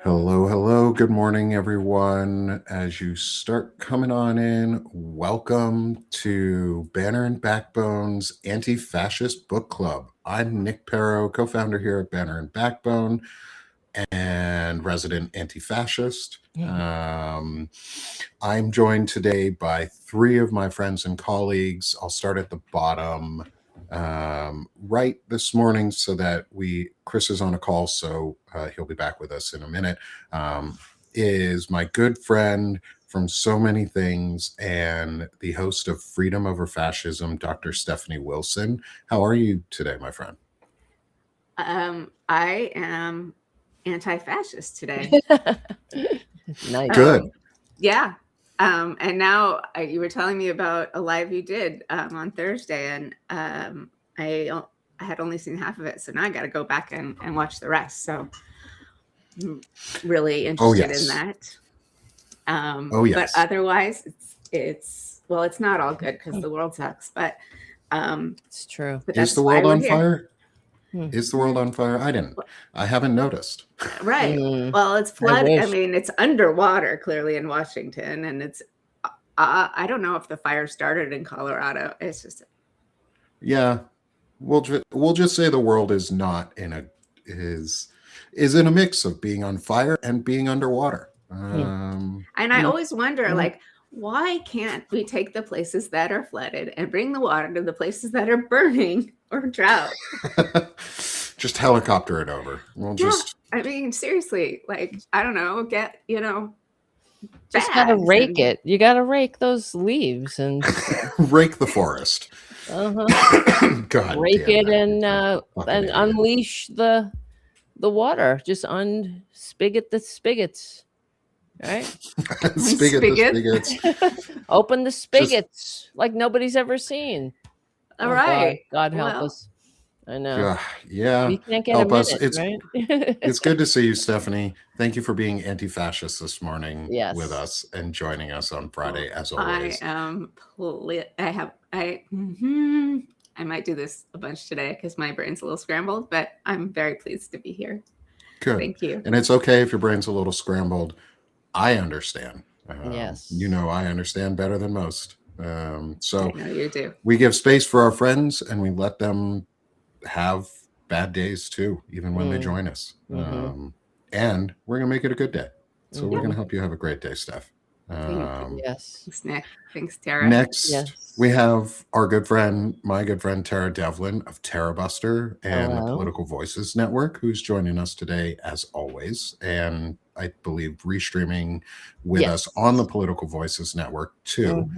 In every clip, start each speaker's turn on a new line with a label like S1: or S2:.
S1: Hello, hello. Good morning, everyone. As you start coming on in, welcome to Banner and Backbone's Anti-Fascist Book Club. I'm Nick Perro, co-founder here at Banner and Backbone and resident anti-fascist. I'm joined today by three of my friends and colleagues. I'll start at the bottom right this morning so that Chris is on a call, so he'll be back with us in a minute, is my good friend from so many things and the host of Freedom Over Fascism, Dr. Stephanie Wilson. How are you today, my friend?
S2: I am anti-fascist today.
S3: Nice.
S1: Good.
S2: Yeah. And now you were telling me about a live you did on Thursday, and I had only seen half of it, so now I got to go back and watch the rest. So I'm really interested in that. But otherwise, it's not all good because the world sucks. But
S3: it's true.
S2: But
S1: is the world on fire? Is the world on fire? I haven't noticed.
S2: Right. Well, it's flooded. I mean, it's underwater clearly in Washington, and it's I don't know if the fire started in Colorado. It's just
S1: we'll just say the world is not in in a mix of being on fire and being underwater.
S2: And I always wonder, like, why can't we take the places that are flooded and bring the water to the places that are burning or drought?
S1: Just helicopter it over.
S2: I mean, seriously, like, I don't know,
S3: just gotta rake it. You gotta rake those leaves and
S1: rake the forest.
S3: God, rake it and unleash the water. Just unspigot the spigots. Right?
S1: Spigots.
S3: Open the spigots like nobody's ever seen.
S2: All right.
S3: God help us. I know.
S1: Yeah.
S3: You can't get help us. Right?
S1: It's good to see you, Stephanie. Thank you for being anti-fascist this morning with us and joining us on Friday, as always.
S2: I might do this a bunch today because my brain's a little scrambled, but I'm very pleased to be here.
S1: Good.
S2: Thank you.
S1: And it's okay if your brain's a little scrambled. I understand.
S3: Yes.
S1: I understand better than most. So
S2: I know you do.
S1: We give space for our friends and we let them have bad days too, even when they join us. And we're going to make it a good day. So we're going to help you have a great day, Steph.
S3: Yes.
S2: Thanks, Nick. Thanks, Tara.
S1: Next, we have my good friend, Tara Devlin of Tara Buster and the Political Voices Network, who's joining us today as always. And I believe restreaming with us on the Political Voices Network too.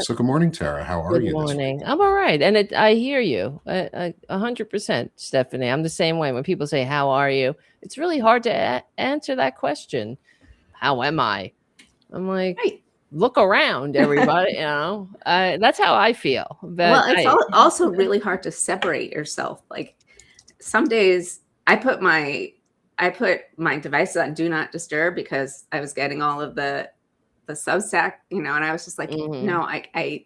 S1: So good morning, Tara. How are you?
S3: Good morning. I'm all right. And I hear you 100%, Stephanie. I'm the same way. When people say, how are you? It's really hard to answer that question. How am I? I'm like, look around, everybody. That's how I feel. But
S2: it's also really hard to separate yourself. Like some days I put my devices on do not disturb because I was getting all of the Substack, and I was just like, no, I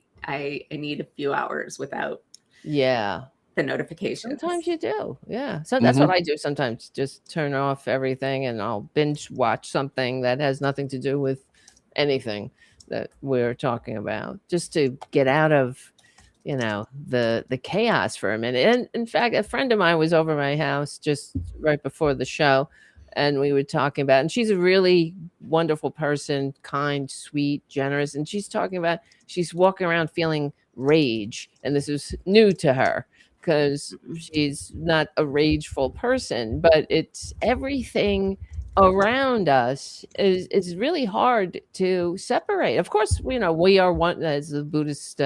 S2: need a few hours without the notifications.
S3: Sometimes you do. Yeah. So that's what I do sometimes. Just turn off everything and I'll binge watch something that has nothing to do with anything that we're talking about, just to get out of the chaos for a minute. And in fact, a friend of mine was over my house just right before the show, and we were talking about, and she's a really wonderful person, kind, sweet, generous, and she's talking about she's walking around feeling rage, and this is new to her because she's not a rageful person, but it's everything around us is really hard to separate. Of course, we are one, as the Buddhist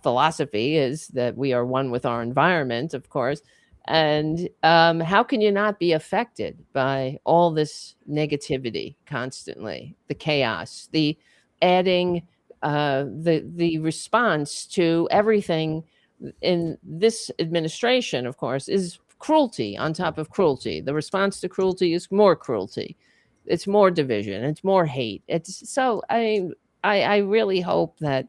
S3: philosophy is that we are one with our environment, of course. And how can you not be affected by all this negativity constantly, the chaos, the adding the response to everything in this administration, of course, is cruelty on top of cruelty. The response to cruelty is more cruelty. It's more division. It's more hate. I really hope that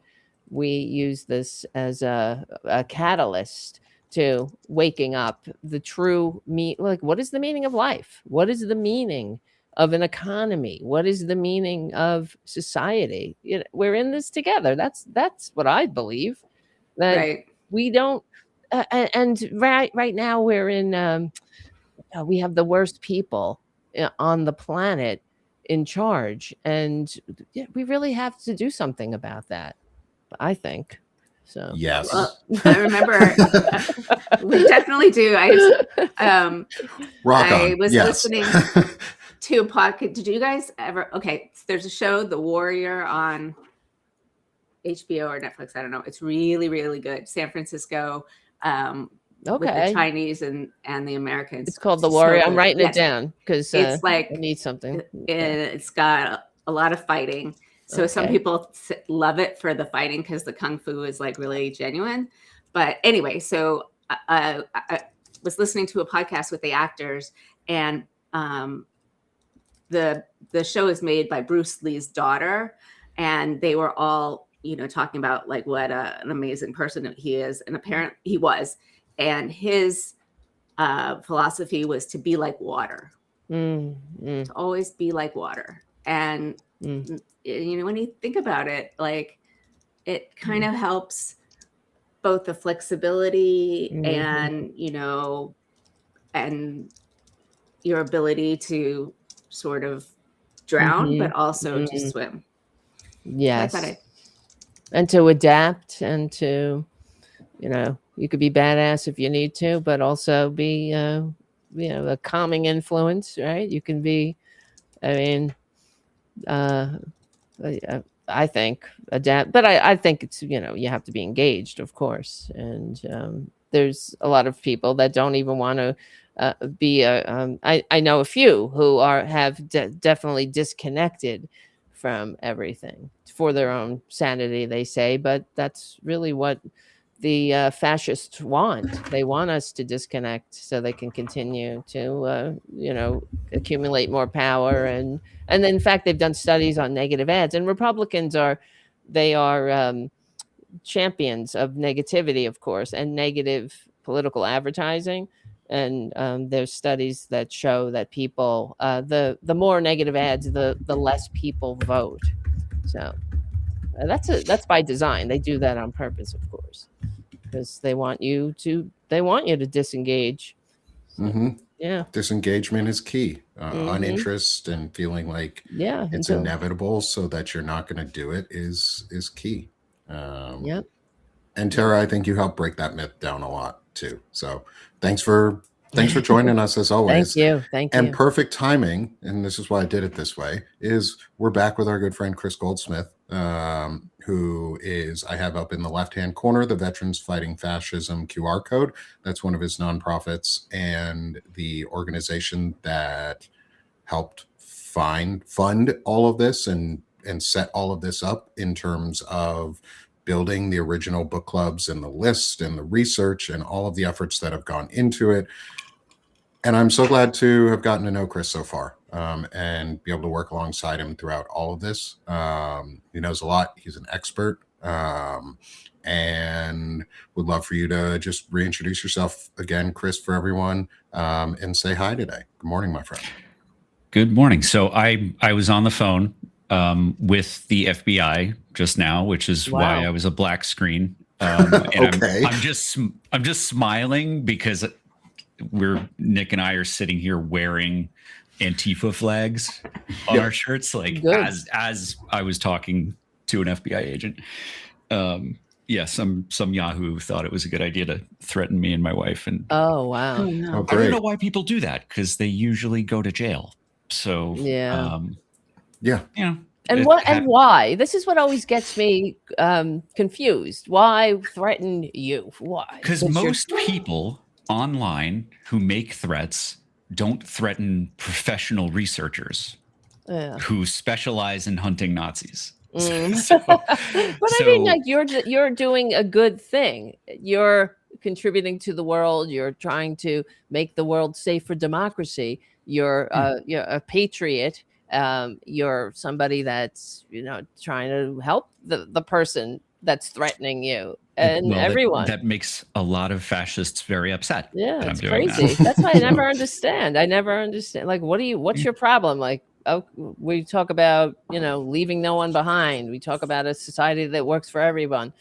S3: we use this as a catalyst to waking up the true like, what is the meaning of life? What is the meaning of an economy? What is the meaning of society? We're in this together. That's what I believe. That
S2: Right.
S3: we don't and right now we're in we have the worst people on the planet in charge, and we really have to do something about that, I think. So
S1: Yes.
S2: Well, I remember we definitely do.
S1: Rock
S2: I
S1: on.
S2: was
S1: Yes.
S2: listening to a podcast. Did you guys ever? Okay, there's a show, The Warrior, on HBO or Netflix. I don't know. It's really, really good. San Francisco, with the Chinese and the Americans.
S3: It's called The Warrior. I'm writing
S2: Yes.
S3: it down because
S2: It's like
S3: I need something.
S2: It's got a lot of fighting. So some people love it for the fighting because the kung fu is like really genuine. But anyway, so I was listening to a podcast with the actors, and the show is made by Bruce Lee's daughter, and they were all, talking about like what an amazing person he is, and apparently he was, and his philosophy was to be like water, to always be like water. And when you think about it, like, it kind of helps both the flexibility and and your ability to sort of drown, but also to swim.
S3: Yes. And to adapt, and to, you could be badass if you need to, but also be, a calming influence, right? You can be, I think adapt, but I think it's, you have to be engaged, of course. And there's a lot of people that don't even want to be I know a few who have definitely disconnected from everything for their own sanity, they say, but that's really what the fascists want. They want us to disconnect so they can continue to accumulate more power. And then, in fact, they've done studies on negative ads, and Republicans are champions of negativity, of course, and negative political advertising. And there's studies that show that people, the more negative ads, the less people vote. So that's by design. They do that on purpose, of course, because they want you to disengage. So, yeah,
S1: disengagement is key. Uninterest and feeling like it's inevitable, so that you're not going to do it, is key.
S3: Yep.
S1: And Tara, I think you helped break that myth down a lot too. So thanks for joining us, as always.
S3: Thank you.
S1: And perfect timing, and this is why I did it this way, is we're back with our good friend Chris Goldsmith, who is, I have up in the left-hand corner, the Veterans Fighting Fascism QR code. That's one of his nonprofits and the organization that helped fund all of this and set all of this up in terms of building the original book clubs and the list and the research and all of the efforts that have gone into it. And I'm so glad to have gotten to know Chris so far, and be able to work alongside him throughout all of this. He knows a lot. He's an expert, and would love for you to just reintroduce yourself again, Chris, for everyone, and say hi today. Good morning, my friend.
S4: Good morning. So I was on the phone with the FBI just now, which is why I was a black screen. And
S1: okay.
S4: I'm just smiling because Nick and I are sitting here wearing Antifa flags on our shirts, like as I was talking to an FBI agent. Some Yahoo thought it was a good idea to threaten me and my wife. And
S3: oh wow,
S2: oh, no.
S4: I don't know why people do that, because they usually go to jail. So
S3: And why? This is what always gets me confused. Why threaten you? Why?
S4: Because most people online who make threats don't threaten professional researchers who specialize in hunting Nazis.
S3: I mean, like, you're doing a good thing. You're contributing to the world. You're trying to make the world safe for democracy. You're a patriot. You're somebody that's trying to help the person that's threatening you and
S4: Well,
S3: everyone.
S4: that makes a lot of fascists very upset.
S3: Yeah,
S4: that I'm
S3: it's
S4: doing
S3: crazy.
S4: that.
S3: That's why I never understand. I never understand. Like, what's your problem? Like, oh, we talk about, leaving no one behind. We talk about a society that works for everyone.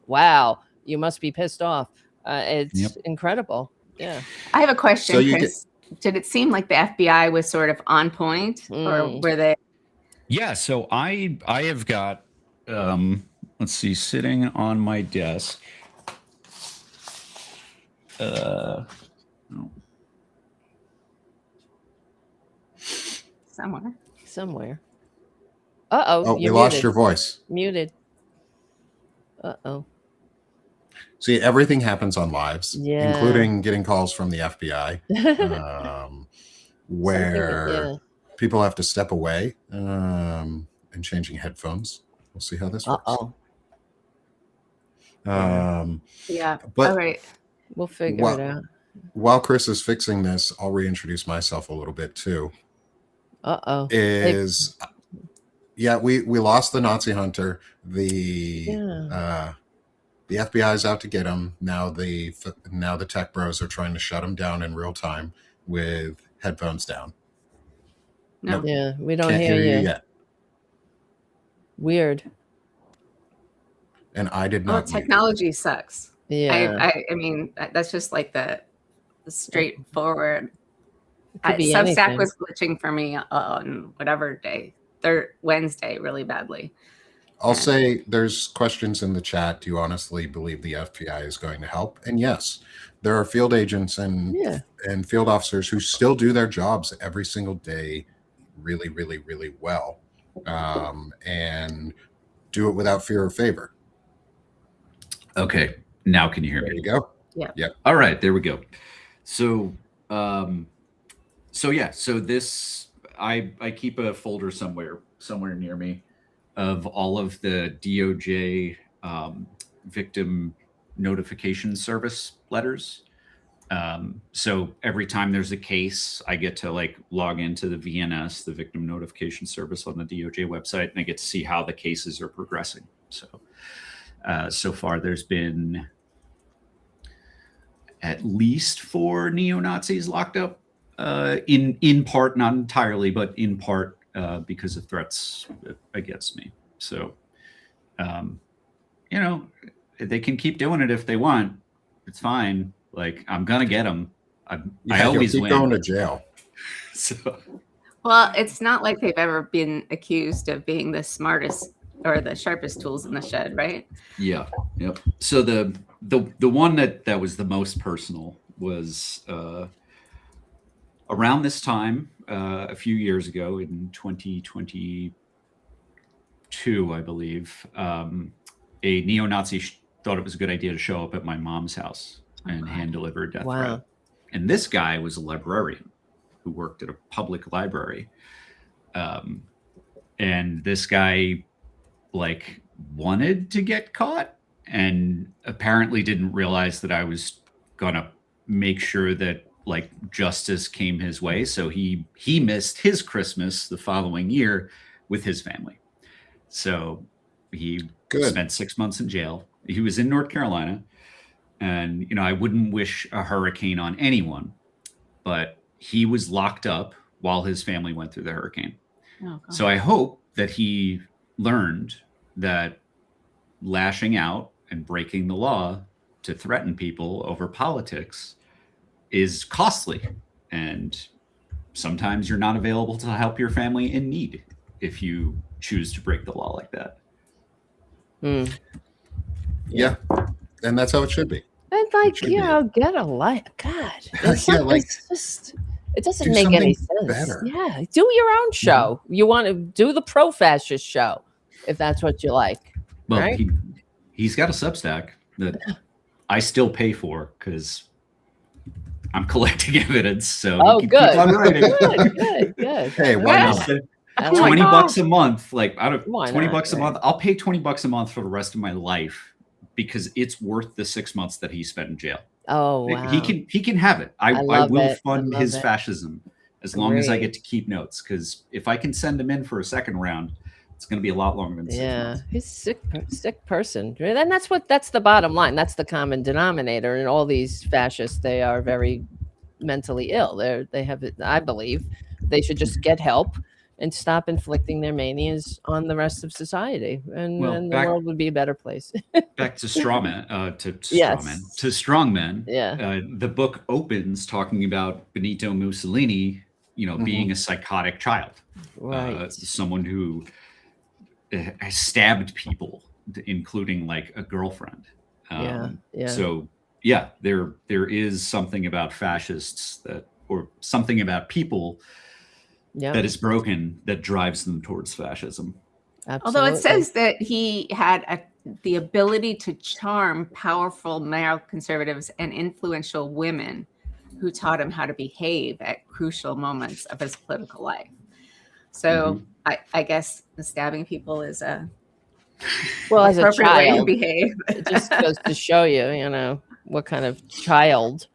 S3: Wow, you must be pissed off. It's incredible. Yeah.
S2: I have a question,
S1: So
S2: Chris. Did it seem like the FBI was sort of on point, or were they?
S4: Yeah. So I have got, let's see, sitting on my desk.
S3: Somewhere. Uh-oh.
S1: Oh, we lost your voice.
S3: Muted. Uh-oh.
S1: See, everything happens on lives,
S3: Yeah.
S1: including getting calls from the FBI, where people have to step away and changing headphones. We'll see how this works.
S2: Yeah.
S1: But
S2: all right.
S3: We'll figure it out.
S1: While Chris is fixing this, I'll reintroduce myself a little bit too.
S3: Uh-oh.
S1: We lost the Nazi hunter. The FBI is out to get him. Now the tech bros are trying to shut him down in real time with headphones down.
S2: No.
S1: Nope.
S3: Yeah, we don't
S1: Can't
S3: hear you
S1: yet.
S3: Weird.
S1: And I did not.
S2: Technology sucks.
S3: Yeah.
S2: I mean, that's just like the straightforward.
S3: Could be
S2: Substack
S3: anything.
S2: was glitching for me on whatever day, Wednesday, really badly.
S1: I'll say there's questions in the chat. Do you honestly believe the FBI is going to help? And yes, there are field agents and field officers who still do their jobs every single day really, really, really well, and do it without fear or favor.
S4: Okay. Now can you hear me?
S1: There you go.
S2: Yeah.
S4: All right. There we go. So, so this, I keep a folder somewhere near me of all of the DOJ victim notification service letters. So every time there's a case, I get to log into the VNS, the Victim Notification Service on the DOJ website, and I get to see how the cases are progressing. So far there's been at least 4 neo-Nazis locked up, in part, not entirely, but in part because of threats against me. So, they can keep doing it if they want. It's fine. I'm gonna get them. I always
S1: keep
S4: win.
S1: going to jail.
S4: So,
S2: Well, it's not like they've ever been accused of being the smartest or the sharpest tools in the shed, right?
S4: yeah, yep. So the one that was the most personal was around this time a few years ago in 2022, I believe. A neo-Nazi thought it was a good idea to show up at my mom's house and hand deliver a death threat. And this guy was a librarian who worked at a public library. And this guy wanted to get caught and apparently didn't realize that I was gonna make sure that justice came his way. So he missed his Christmas the following year with his family. So he spent 6 months in jail. He was in North Carolina, and I wouldn't wish a hurricane on anyone, but he was locked up while his family went through the hurricane. So I hope that he learned that lashing out and breaking the law to threaten people over politics is costly, and sometimes you're not available to help your family in need if you choose to break the law like that.
S1: Yeah, and that's how it should be.
S3: And get a life. God, it's just, it doesn't
S1: do
S3: make any sense.
S1: better.
S3: Yeah, do your own show. You want to do the pro-fascist show if that's what you like.
S4: Well,
S3: right?
S4: he's got a Substack that I still pay for because I'm collecting evidence. So
S3: good.
S4: Keep on writing.
S3: Good.
S1: Hey, why not?
S4: $20 a month. Out of
S3: Why
S4: $20
S3: not,
S4: a month, I'll pay $20 a month for the rest of my life because it's worth the 6 months that he spent in jail.
S3: Oh, wow.
S4: He can have it. I will fund his fascism as long as I
S3: Great.
S4: get to keep notes. Because if I can send him in for a second round It's going to be a lot longer than 6 months.
S3: He's sick person. And that's the bottom line. That's the common denominator in all these fascists. They are very mentally ill. They have, I believe, they should just get help and stop inflicting their manias on the rest of society, and the world would be a better place.
S4: Back to Strongmen,
S3: Yes.
S4: to Strongmen.
S3: Yeah.
S4: The book opens talking about Benito Mussolini, being a psychotic child,
S3: Right.
S4: Someone who stabbed people, including like a girlfriend. So yeah, there is something about fascists or something about people that is broken that drives them towards fascism.
S3: Absolutely.
S2: Although it says that he had the ability to charm powerful male conservatives and influential women who taught him how to behave at crucial moments of his political life. So I guess the stabbing people is
S3: as a child,
S2: way to behave.
S3: It just goes to show you, what kind of child,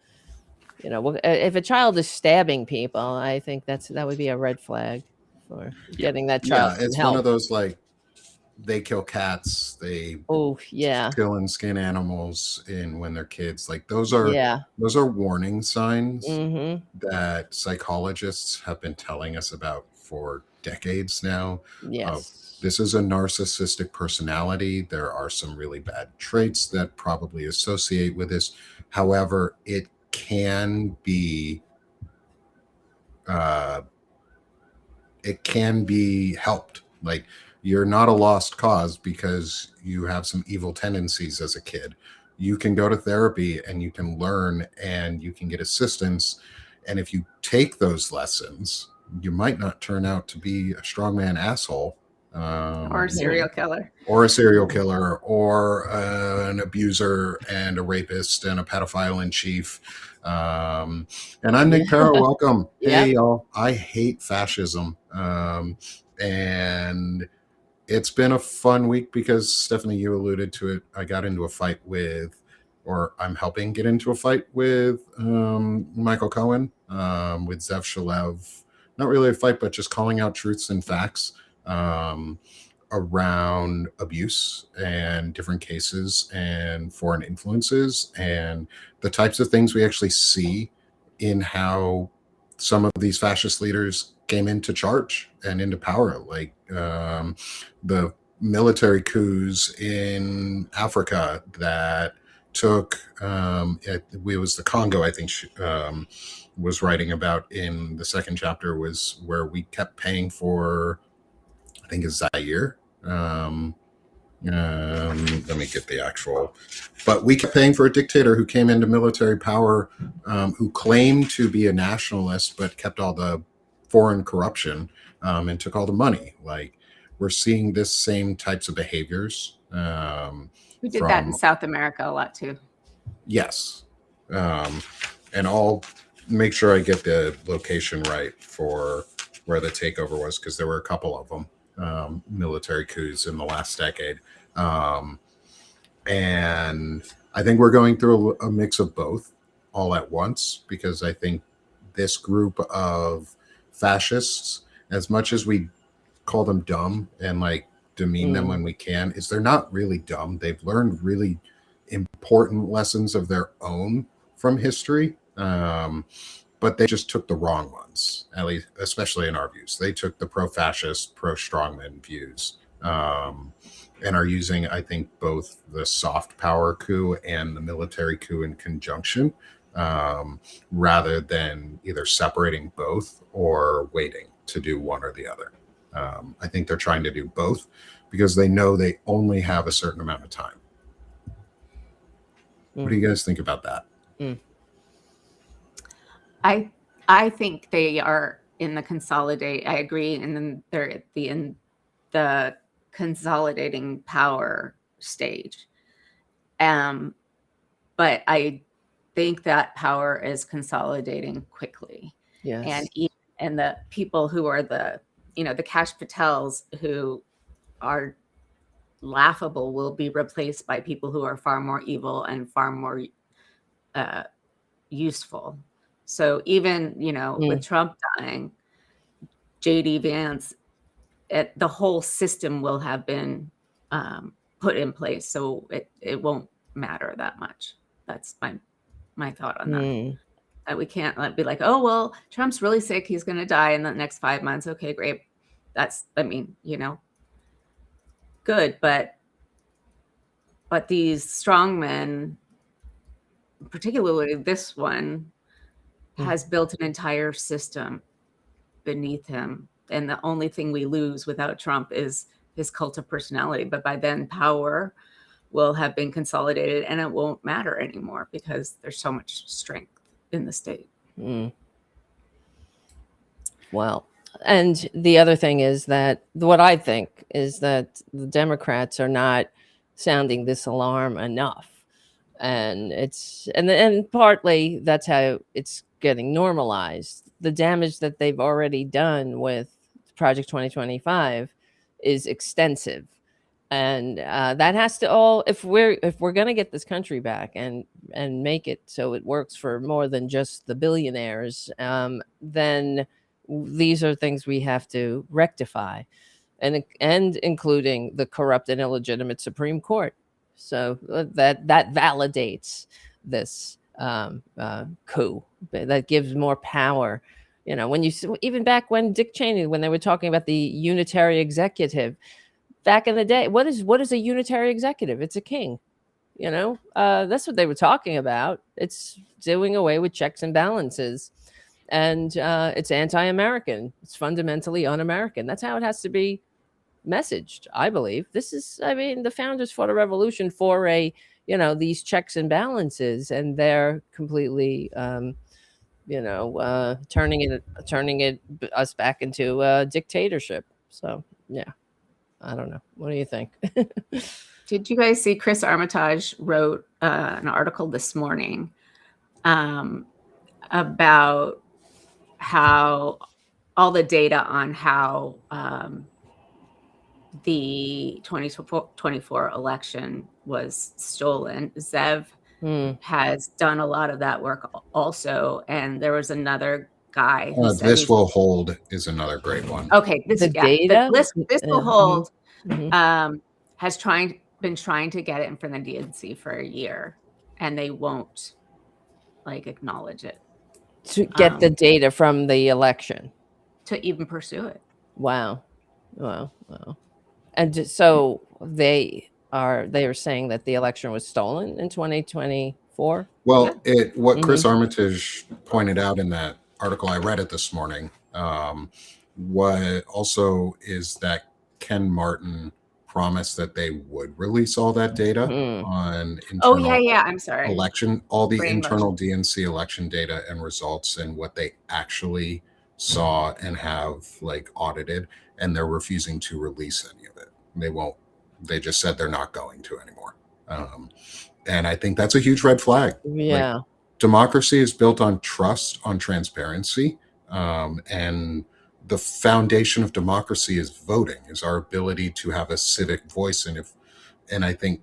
S3: if a child is stabbing people, I think that would be a red flag for getting that child.
S1: Yeah, it's
S3: help.
S1: one of those like they kill cats, they kill and skin animals when they're kids. Like those are warning signs that psychologists have been telling us about for decades now.
S3: Yes.
S1: This is a narcissistic personality. There are some really bad traits that probably associate with this. However, it can be helped. Like, you're not a lost cause because you have some evil tendencies as a kid. You can go to therapy and you can learn and you can get assistance. And if you take those lessons, you might not turn out to be a strongman asshole.
S2: Or a serial killer.
S1: Or a serial killer, or an abuser and a rapist and a pedophile in chief. And I'm Nick Pero. Welcome. Hey, y'all. I hate fascism. And it's been a fun week because, Stephanie, you alluded to it. I got into a fight or I'm helping get into a fight with Michael Cohen, with Zev Shalev. Not really a fight, but just calling out truths and facts around abuse and different cases and foreign influences and the types of things we actually see in how some of these fascist leaders came into charge and into power, like the military coups in Africa that took it was the Congo, I think she was writing about in the second chapter, was where we kept paying for, I think it's Zaire. Let me get the actual, but we kept paying for a dictator who came into military power, who claimed to be a nationalist, but kept all the foreign corruption, and took all the money. Like, we're seeing this same types of behaviors.
S2: We did that in South America a lot too.
S1: Yes. And I'll make sure I get the location right for where the takeover was, because there were a couple of them. Military coups in the last decade. And I think we're going through a mix of both all at once, because I think this group of fascists, as much as we call them dumb and like demean them when we can, is they're not really dumb. They've learned really important lessons of their own from history. But they just took the wrong ones, at least, especially in our views. They took the pro-fascist, pro-strongman views, and are using, I think, both the soft power coup and the military coup in conjunction, rather than either separating both or waiting to do one or the other. I think they're trying to do both because they know they only have a certain amount of time. What do you guys think about that?
S2: I think they are in the consolidate. I agree, and then they're in the consolidating power stage. But I think that power is consolidating quickly.
S3: Yes.
S2: And the people who are the Cash Patels, who are laughable, will be replaced by people who are far more evil and far more useful. So even, with Trump dying, JD Vance the whole system will have been put in place, so it won't matter that much. That's my thought on that. That we can't be like, oh well, Trump's really sick, he's going to die in the next 5 months. Okay, great. That's, I mean, good, but these strongmen, particularly this one, has built an entire system beneath him, and the only thing we lose without Trump is his cult of personality. But by then, power will have been consolidated, and it won't matter anymore because there's so much strength in the state.
S3: Well, and the other thing is that what I think is that the Democrats are not sounding this alarm enough, and and partly that's how it's getting normalized. The damage that they've already done with Project 2025 is extensive, and that has to all, if we're going to get this country back and make it so it works for more than just the billionaires, then these are things we have to rectify, and including the corrupt and illegitimate Supreme Court. So that validates this coup, that gives more power. When you, even back when Dick Cheney, when they were talking about the unitary executive back in the day, what is a unitary executive? It's a king. That's what they were talking about. It's doing away with checks and balances, and it's anti-American. It's fundamentally un-American. That's how it has to be messaged, I believe. The founders fought a revolution for these checks and balances, and they're completely turning it us back into a dictatorship. So yeah, I don't know. What do you think?
S2: Did you guys see Chris Armitage wrote an article this morning about how all the data on how the 2024 election was stolen. Zev has done a lot of that work also, and there was another guy who said
S1: This Will Hold is another great one.
S2: Okay, this Will Hold has been trying to get it in front of the DNC for a year, and they won't acknowledge it
S3: to get the data from the election
S2: to even pursue it.
S3: Wow. And so they are saying that the election was stolen in 2024.
S1: Well, what Chris Armitage pointed out in that article, I read it this morning, what also is that Ken Martin promised that they would release all that data on internal
S2: I'm sorry.
S1: election, all the internal DNC election data and results and what they actually saw and have audited, and they're refusing to release any of it. They won't. They just said they're not going to anymore. And I think that's a huge red flag.
S3: Yeah.
S1: Democracy is built on trust, on transparency, and the foundation of democracy is voting, is our ability to have a civic voice. And I think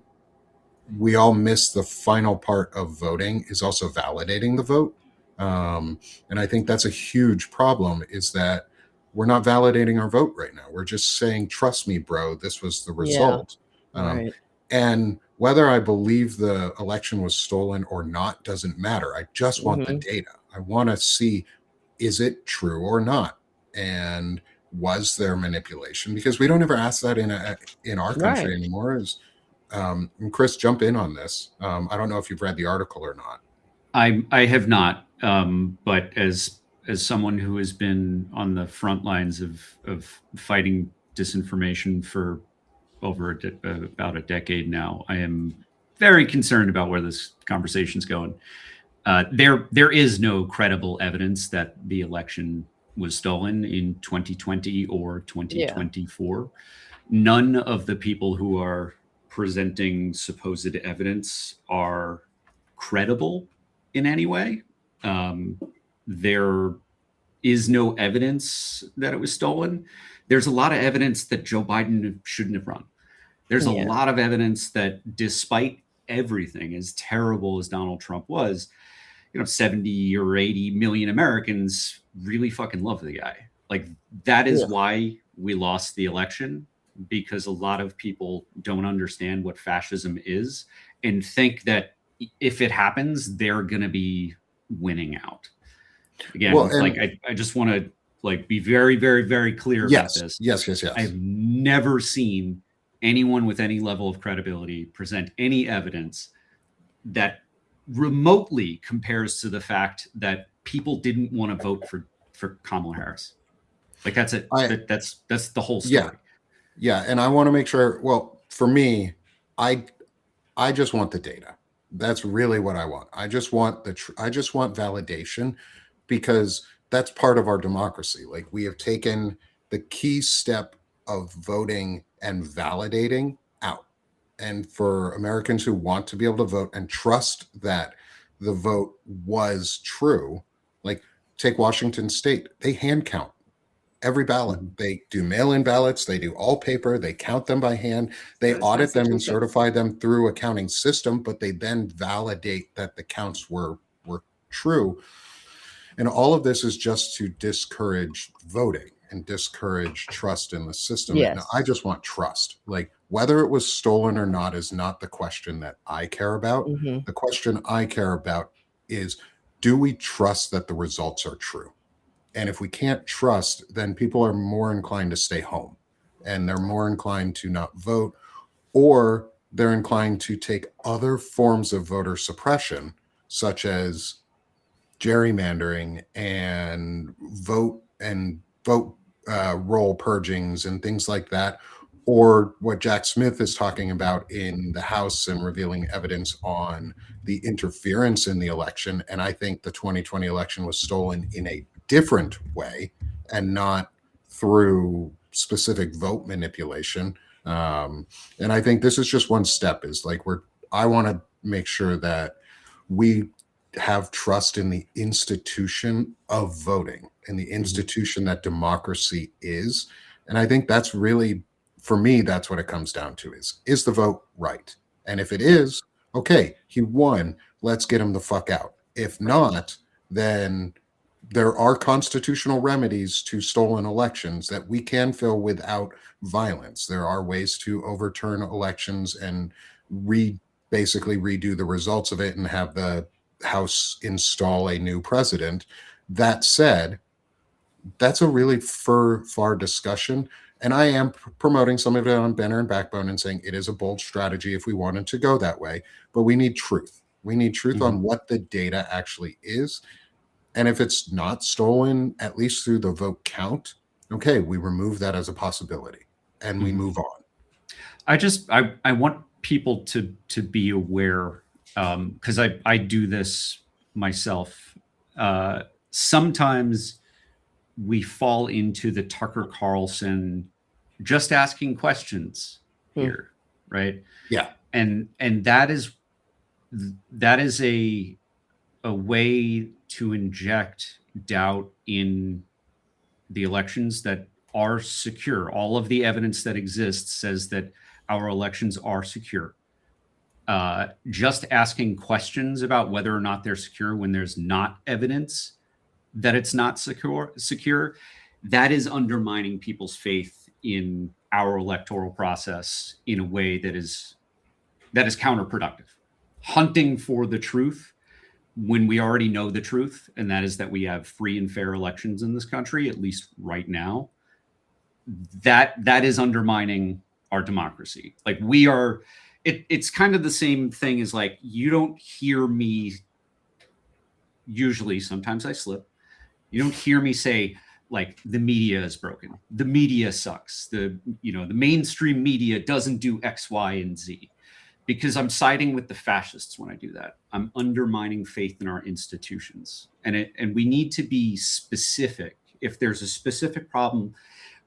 S1: we all miss the final part of voting is also validating the vote. And I think that's a huge problem, is that we're not validating our vote right now. We're just saying, trust me, bro, this was the result.
S3: Right.
S1: And whether I believe the election was stolen or not doesn't matter. I just want the data. I want to see, is it true or not? And was there manipulation? Because we don't ever ask that in our country anymore. And Chris, jump in on this. I don't know if you've read the article or not.
S4: I have not, but as someone who has been on the front lines of fighting disinformation for over about a decade now, I am very concerned about where this conversation's going. There is no credible evidence that the election was stolen in 2020 or 2024. Yeah. None of the people who are presenting supposed evidence are credible in any way. There is no evidence that it was stolen. There's a lot of evidence that Joe Biden shouldn't have run. There's a lot of evidence that despite everything, as terrible as Donald Trump was, 70 or 80 million Americans really fucking love the guy. That is why we lost the election, because a lot of people don't understand what fascism is and think that if it happens, they're going to be winning out. Again,
S1: Well, and-
S4: like I just want to like be very, very, very clear about this.
S1: Yes.
S4: I've never seen anyone with any level of credibility present any evidence that remotely compares to the fact that people didn't want to vote for Kamala Harris. Like that's it. That's the whole story.
S1: Yeah. And I want to make sure, well, for me, I just want the data. That's really what I want. I just want I just want validation, because that's part of our democracy. Like, we have taken the key step of voting and validating out. And for Americans who want to be able to vote and trust that the vote was true, like take Washington State, they hand count every ballot. They do mail-in ballots, they do all paper, they count them by hand, they audit them and certify them through a counting system, but they then validate that the counts were true. And all of this is just to discourage voting and discourage trust in the system.
S3: Yes.
S1: And I just want trust. Like, whether it was stolen or not is not the question that I care about. The question I care about is, do we trust that the results are true? And if we can't trust, then people are more inclined to stay home, and they're more inclined to not vote, or they're inclined to take other forms of voter suppression, such as gerrymandering and vote roll purgings and things like that, or what Jack Smith is talking about in the House and revealing evidence on the interference in the election. And I think the 2020 election was stolen in a different way and not through specific vote manipulation. And I think this is just one step, is like, I want to make sure that we have trust in the institution of voting and the institution that democracy is. And I think that's really, for me, that's what it comes down to, is the vote right? And if it is, okay, he won, let's get him the fuck out. If not, then there are constitutional remedies to stolen elections that we can fill without violence. There are ways to overturn elections and basically redo the results of it and have the House install a new president. That said, that's a really far discussion. And I am promoting some of it on Banner and Backbone and saying it is a bold strategy if we wanted to go that way. But we need truth. We need truth on what the data actually is. And if it's not stolen, at least through the vote count, okay, we remove that as a possibility and we move on.
S4: I want people to be aware, because I do this myself. Sometimes we fall into the Tucker Carlson just asking questions here, right?
S1: Yeah.
S4: And that is a way to inject doubt in the elections that are secure. All of the evidence that exists says that our elections are secure. Just asking questions about whether or not they're secure when there's not evidence that it's not secure, that is undermining people's faith in our electoral process in a way that is counterproductive. Hunting for the truth when we already know the truth, and that is that we have free and fair elections in this country, at least right now, that is undermining our democracy. Like, we are, it's kind of the same thing as, like, you don't hear me, usually, sometimes I slip, you don't hear me say, like, the media is broken, the media sucks, the mainstream media doesn't do X, Y, and Z. Because I'm siding with the fascists when I do that. I'm undermining faith in our institutions. And we need to be specific. If there's a specific problem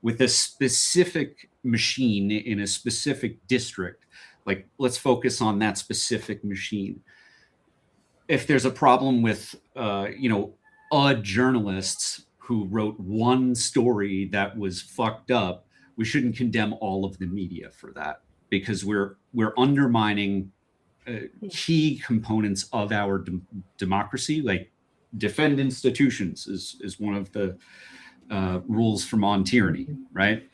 S4: with a specific machine in a specific district, like, let's focus on that specific machine. If there's a problem with, journalists who wrote one story that was fucked up, we shouldn't condemn all of the media for that, because we're undermining key components of our democracy. Like, defend institutions is one of the rules from On Tyranny, right?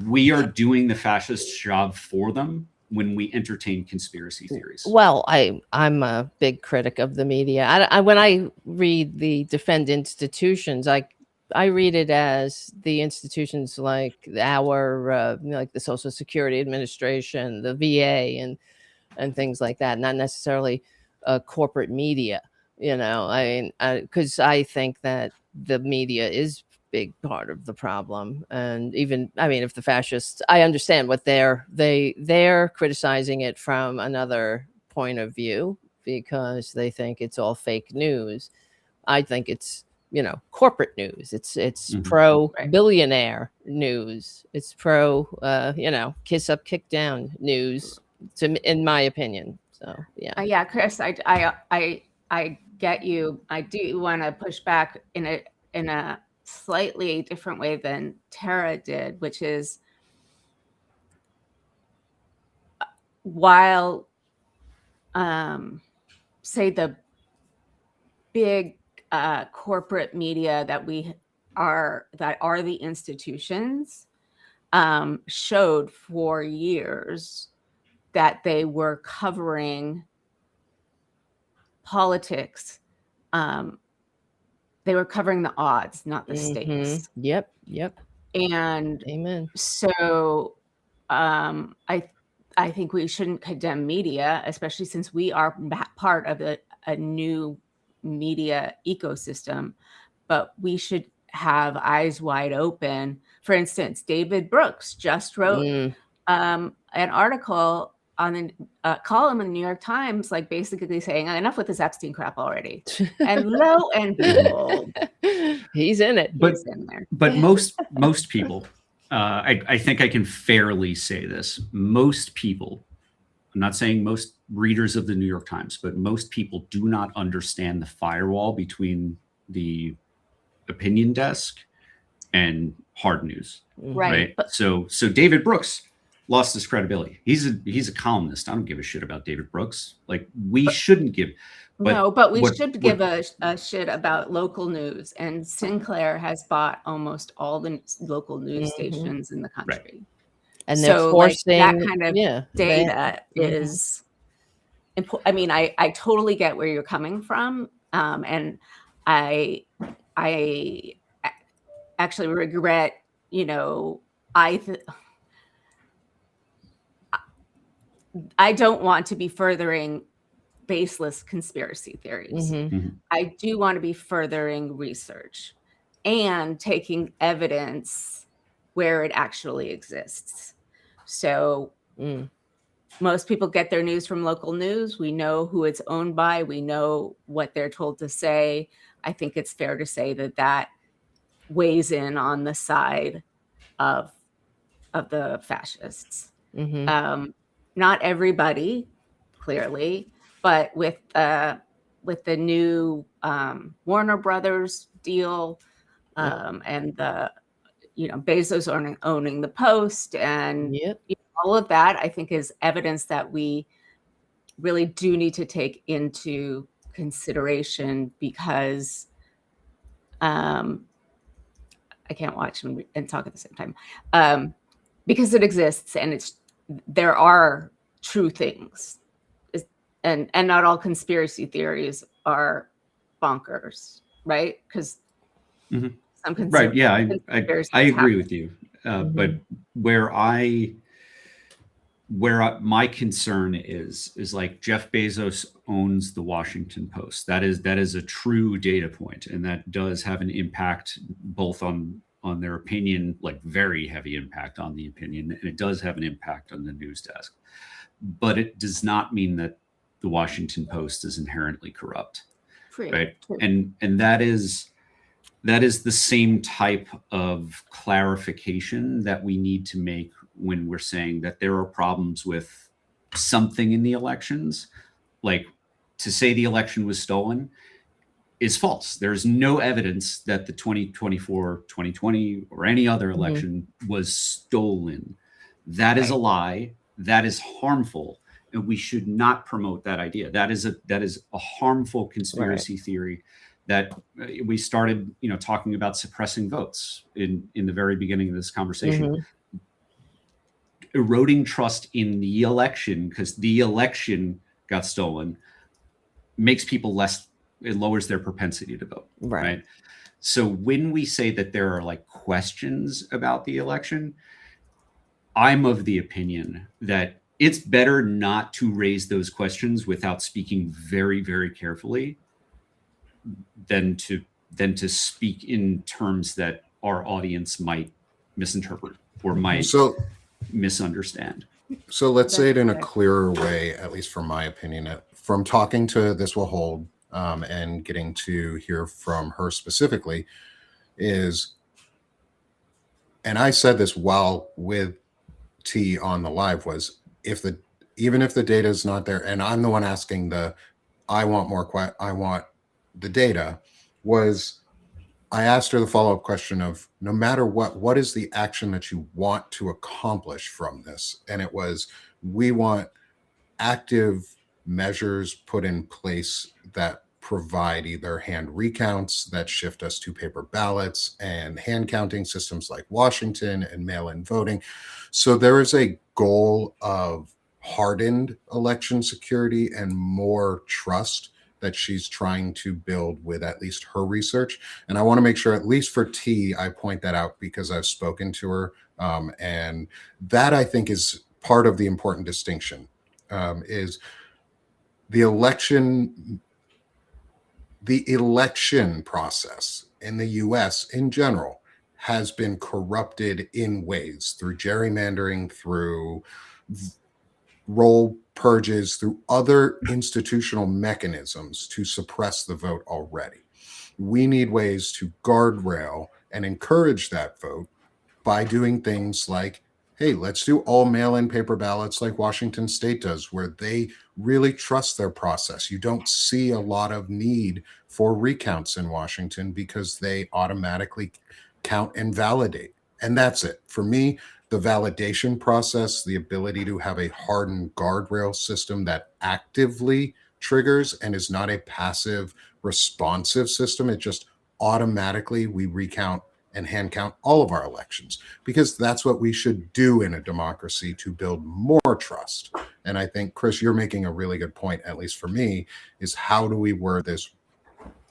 S5: we are doing the fascist job for them when we entertain conspiracy theories.
S3: Well, I'm a big critic of the media. When I read the defend institutions, I read it as the institutions like our like the Social Security Administration, the VA, and things like that, not necessarily corporate media. Because I think that the media is big part of the problem. And even, I mean, if the fascists, I understand what they're criticizing it from another point of view because they think it's all fake news. I think it's, corporate news. It's pro billionaire news. It's pro, kiss up, kick down news, in my opinion. So, yeah.
S2: Yeah, Chris, I get you. I do want to push back in a slightly different way than Tara did, which is while say the big corporate media that are the institutions showed for years that they were covering politics. They were covering the odds, not the stakes.
S3: Yep.
S2: And
S3: amen.
S2: So I think we shouldn't condemn media, especially since we are part of a new media ecosystem, but we should have eyes wide open. For instance, David Brooks just wrote an article on a column in the New York Times, like basically saying enough with this Epstein crap already. And lo and behold,
S3: he's in it.
S5: But
S2: he's in there.
S5: But most people, I think I can fairly say this. Most people, I'm not saying most readers of the New York Times, but most people do not understand the firewall between the opinion desk and hard news. Right. So David Brooks lost his credibility. He's a columnist. I don't give a shit about David Brooks. Like we shouldn't give.
S2: But we should give a shit about local news. And Sinclair has bought almost all the local news stations in the country. Right.
S3: And they're forcing
S2: that kind of data is important. I mean, I totally get where you're coming from. And I actually regret, I don't want to be furthering baseless conspiracy theories. I do want to be furthering research and taking evidence where it actually exists. So most people get their news from local news. We know who it's owned by. We know what they're told to say. I think it's fair to say that weighs in on the side of the fascists. Not everybody, clearly, but with the new Warner Brothers deal and the Bezos owning the Post and all of that, I think is evidence that we really do need to take into consideration because I can't watch and talk at the same time because it exists and there are true things, and not all conspiracy theories are bonkers, right? Because some
S5: right, yeah, I agree with you, but where my concern is like Jeff Bezos owns the Washington Post. That is a true data point, and that does have an impact both on their opinion, like very heavy impact on the opinion, and it does have an impact on the news desk. But it does not mean that the Washington Post is inherently corrupt, right? And that is the same type of clarification that we need to make when we're saying that there are problems with something in the elections. Like to say the election was stolen is false. There's no evidence that the 2024, 2020, or any other election was stolen. That is a lie. That is harmful. And we should not promote that idea. That is a harmful conspiracy theory that we started, talking about suppressing votes in the very beginning of this conversation. eroding trust in the election, because the election got stolen, makes people less, it lowers their propensity to vote. Right. So when we say that there are like questions about the election, I'm of the opinion that it's better not to raise those questions without speaking very, very carefully than to speak in terms that our audience might misinterpret or might misunderstand.
S1: So let's say it in a clearer way, at least from my opinion, from talking to This Will Hold and getting to hear from her specifically is, and I said this while with T on the live, was even if the data is not there, and I'm the one asking I want the data, was I asked her the follow-up question of, no matter what is the action that you want to accomplish from this? And it was, we want active measures put in place that provide either hand recounts that shift us to paper ballots and hand counting systems like Washington and mail-in voting. So there is a goal of hardened election security and more trust that she's trying to build with at least her research. And I want to make sure, at least for T, I point that out because I've spoken to her. And that, I think, is part of the important distinction, is the election process in the US in general has been corrupted in ways through gerrymandering, through roll purges, through other institutional mechanisms to suppress the vote already. We need ways to guardrail and encourage that vote by doing things like, hey, let's do all mail-in paper ballots like Washington State does, where they really trust their process. You don't see a lot of need for recounts in Washington because they automatically count and validate. And that's it. For me, the validation process, the ability to have a hardened guardrail system that actively triggers and is not a passive responsive system. It just automatically, we recount and hand count all of our elections, because that's what we should do in a democracy to build more trust. And I think, Chris, you're making a really good point, at least for me, is how do we word this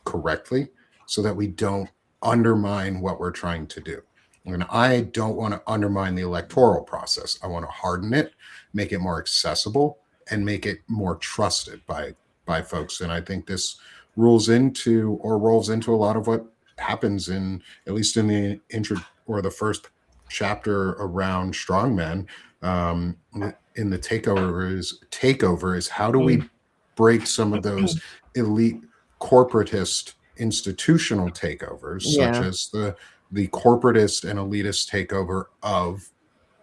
S1: correctly so that we don't undermine what we're trying to do? And I don't want to undermine the electoral process. I want to harden it, make it more accessible, and make it more trusted by folks. And I think this rolls into a lot of what happens in, at least in the intro or the first chapter around Strongmen, in the takeover is how do we break some of those elite corporatist institutional takeovers, such as the corporatist and elitist takeover of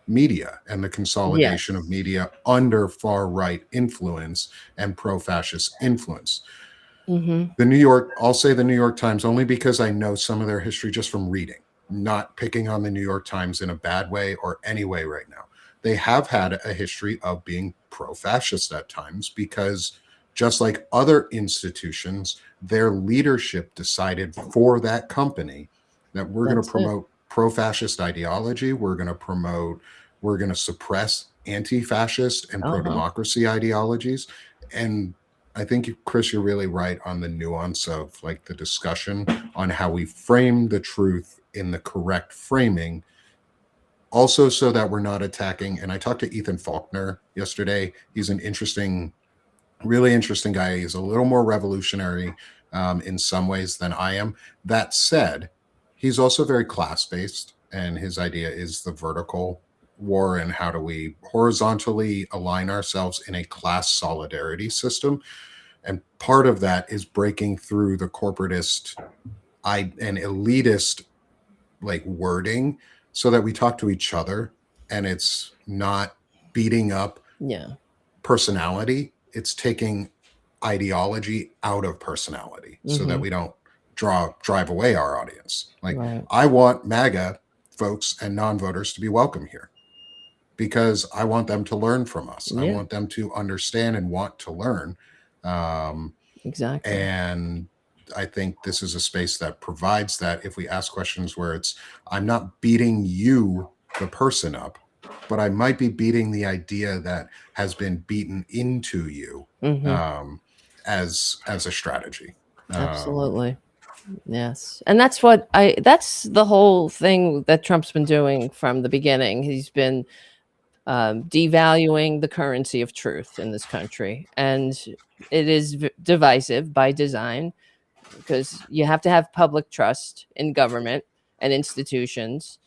S1: media and the consolidation of media under far-right influence and pro-fascist influence. I'll say the New York Times only because I know some of their history just from reading, not picking on the New York Times in a bad way or any way right now. They have had a history of being pro-fascist at times because, just like other institutions, their leadership decided for that company that we're going to promote pro-fascist ideology. We're going to suppress anti-fascist and pro-democracy ideologies. And I think, Chris, you're really right on the nuance of like the discussion on how we frame the truth in the correct framing. Also, so that we're not attacking. And I talked to Ethan Faulkner yesterday. He's an really interesting guy. He's a little more revolutionary in some ways than I am. That said, he's also very class-based, and his idea is the vertical war and how do we horizontally align ourselves in a class solidarity system. And part of that is breaking through the corporatist and elitist like wording so that we talk to each other and it's not beating up personality. It's taking ideology out of personality so that we don't drive away our audience. Like I want MAGA folks and non-voters to be welcome here because I want them to learn from us. I want them to understand and want to learn.
S3: Exactly.
S1: And I think this is a space that provides that. If we ask questions where I'm not beating you, the person, up, but I might be beating the idea that has been beaten into you as a strategy.
S3: Absolutely. Yes. And that's the whole thing that Trump's been doing from the beginning. He's been devaluing the currency of truth in this country. And it is divisive by design, because you have to have public trust in government and institutions.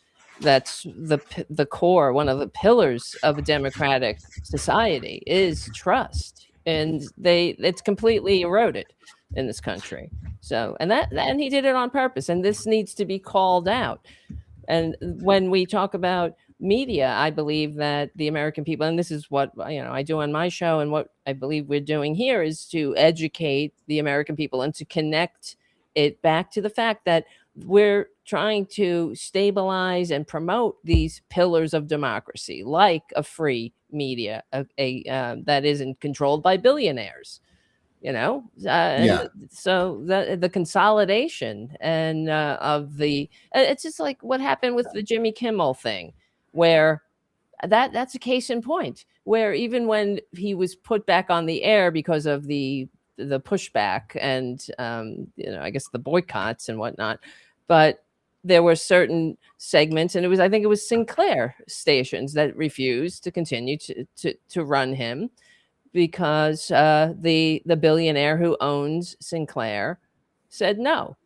S3: That's the core, one of the pillars of a democratic society is trust. And it's completely eroded in this country. So, and he did it on purpose. And this needs to be called out. And when we talk about media, I believe that the American people, and this is what I do on my show, and what I believe we're doing here, is to educate the American people and to connect it back to the fact that we're trying to stabilize and promote these pillars of democracy, like a free media, that isn't controlled by billionaires. So the consolidation and it's just like what happened with the Jimmy Kimmel thing, where that's a case in point, where even when he was put back on the air because of the pushback and I guess the boycotts and whatnot, but there were certain segments, and I think it was Sinclair stations that refused to continue to run him, because the billionaire who owns Sinclair said no.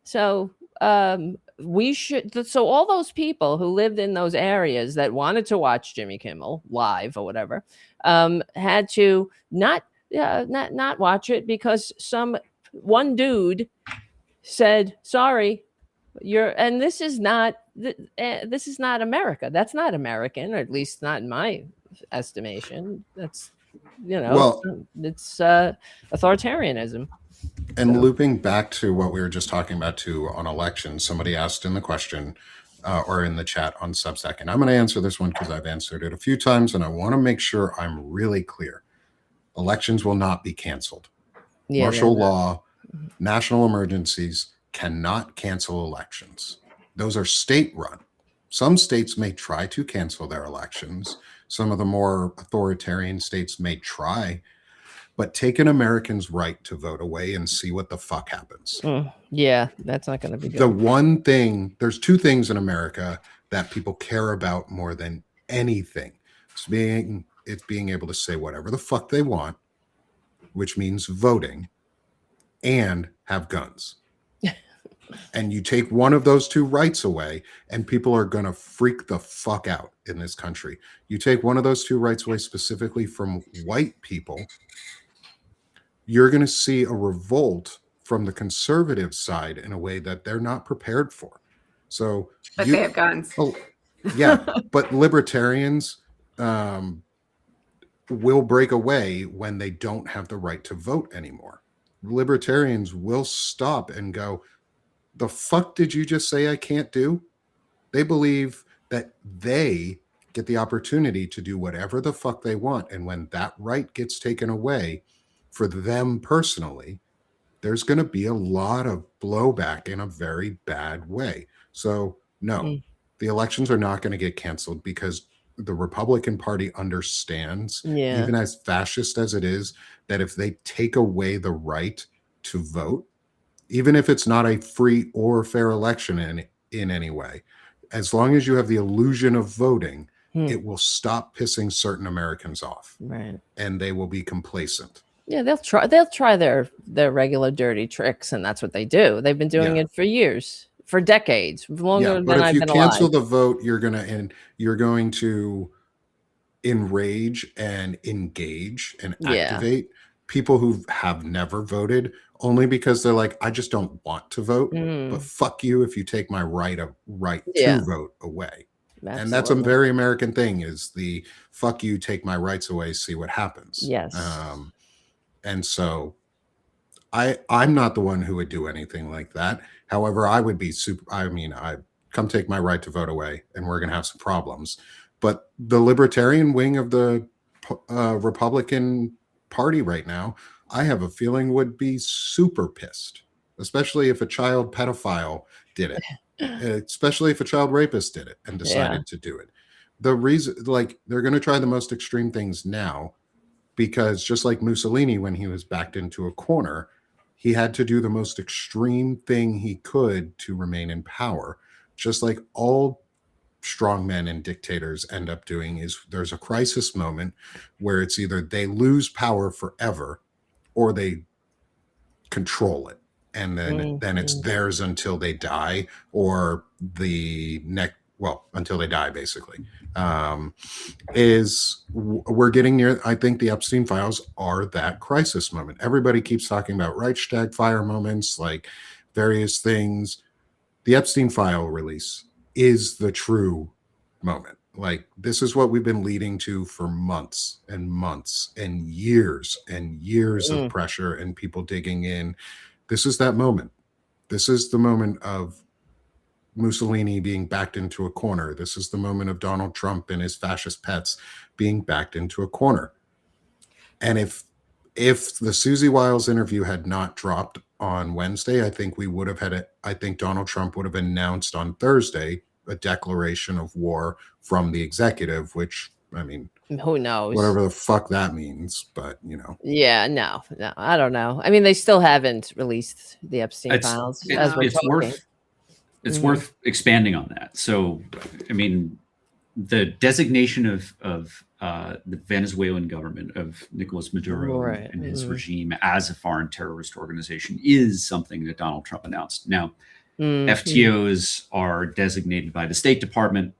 S3: So so all those people who lived in those areas that wanted to watch Jimmy Kimmel live or whatever had to not watch it, because one dude said, sorry, and this is not America. That's not American, or at least not in my estimation. That's it's authoritarianism.
S1: And looping back to what we were just talking about too on elections, somebody asked in the question or in the chat on Substack, and I'm going to answer this one because I've answered it a few times, and I want to make sure I'm really clear. Elections will not be canceled. Martial law, national emergencies cannot cancel elections. Those are state-run. Some states may try to cancel their elections. Some of the more authoritarian states may try, but take an American's right to vote away and see what the fuck happens.
S3: Yeah, that's not going to be good.
S1: The one thing, there's two things in America that people care about more than anything. It's being able to say whatever the fuck they want, which means voting, and have guns. And you take one of those two rights away, and people are going to freak the fuck out in this country. You take one of those two rights away, specifically from white people, you're going to see a revolt from the conservative side in a way that they're not prepared for. So,
S2: but they have guns.
S1: Oh, yeah, but libertarians will break away when they don't have the right to vote anymore. Libertarians will stop and go, the fuck did you just say I can't do? They believe that they get the opportunity to do whatever the fuck they want. And when that right gets taken away for them personally, there's going to be a lot of blowback in a very bad way. So no, the elections are not going to get canceled, because the Republican Party understands, even as fascist as it is, that if they take away the right to vote, even if it's not a free or fair election in any way, as long as you have the illusion of voting, it will stop pissing certain Americans off.
S3: Right.
S1: And they will be complacent.
S3: Yeah, they'll try their regular dirty tricks, and that's what they do. They've been doing it for years, for decades, longer than I've been alive. But if you cancel
S1: the vote, you're going to enrage and engage and activate people who have never voted, only because they're like, I just don't want to vote, but fuck you if you take my right to vote away. Absolutely. And that's a very American thing, is the fuck you, take my rights away, see what happens.
S3: Yes.
S1: And so I'm not the one who would do anything like that. However, I would be I come take my right to vote away and we're going to have some problems. But the libertarian wing of the Republican Party right now, I have a feeling, would be super pissed, especially if a child pedophile did it, especially if a child rapist did it and decided to do it. the reason, like, they're going to try the most extreme things now, because just like Mussolini, when he was backed into a corner, he had to do the most extreme thing he could to remain in power. Just like all strongmen and dictators end up doing, is there's a crisis moment where it's either they lose power forever or they control it, and then it's theirs until they die, or the next, well, until they die, basically. We're getting near, I think the Epstein files are that crisis moment. Everybody keeps talking about Reichstag fire moments, like various things. The Epstein file release is the true moment. Like, this is what we've been leading to for months and months and years of pressure and people digging in. This is that moment. This is the moment of Mussolini being backed into a corner. This is the moment of Donald Trump and his fascist pets being backed into a corner. And if the Susie Wiles interview had not dropped on Wednesday, I think we would have had I think Donald Trump would have announced on Thursday a declaration of war from the executive, which, I mean,
S3: who knows?
S1: Whatever the fuck that means, but
S3: Yeah, no, I don't know. I mean, they still haven't released the Epstein files.
S5: It's worth expanding on that. So, I mean, the designation of the Venezuelan government, of Nicolas Maduro and his regime as a foreign terrorist organization, is something that Donald Trump announced. Now, FTOs are designated by the State Department.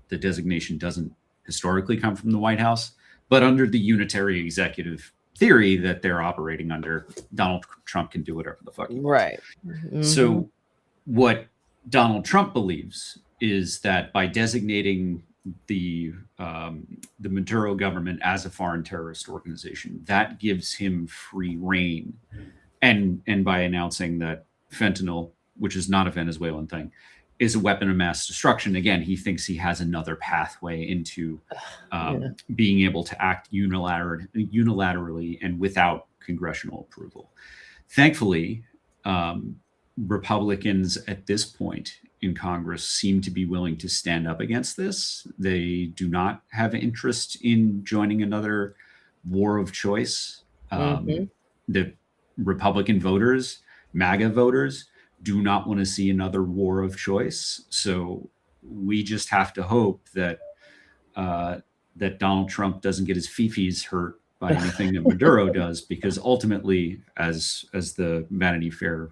S5: The designation doesn't historically come from the White House, but under the unitary executive theory that they're operating under, Donald Trump can do whatever the fuck he wants. So what Donald Trump believes is that by designating the Maduro government as a foreign terrorist organization, that gives him free reign, and by announcing that fentanyl, which is not a Venezuelan thing, is a weapon of mass destruction. Again, he thinks he has another pathway into being able to act unilaterally and without congressional approval. Thankfully, Republicans at this point in Congress seem to be willing to stand up against this. They do not have interest in joining another war of choice. The Republican voters, MAGA voters, do not want to see another war of choice. So we just have to hope that that Donald Trump doesn't get his fifis hurt by anything that Maduro does, because ultimately, as the Vanity Fair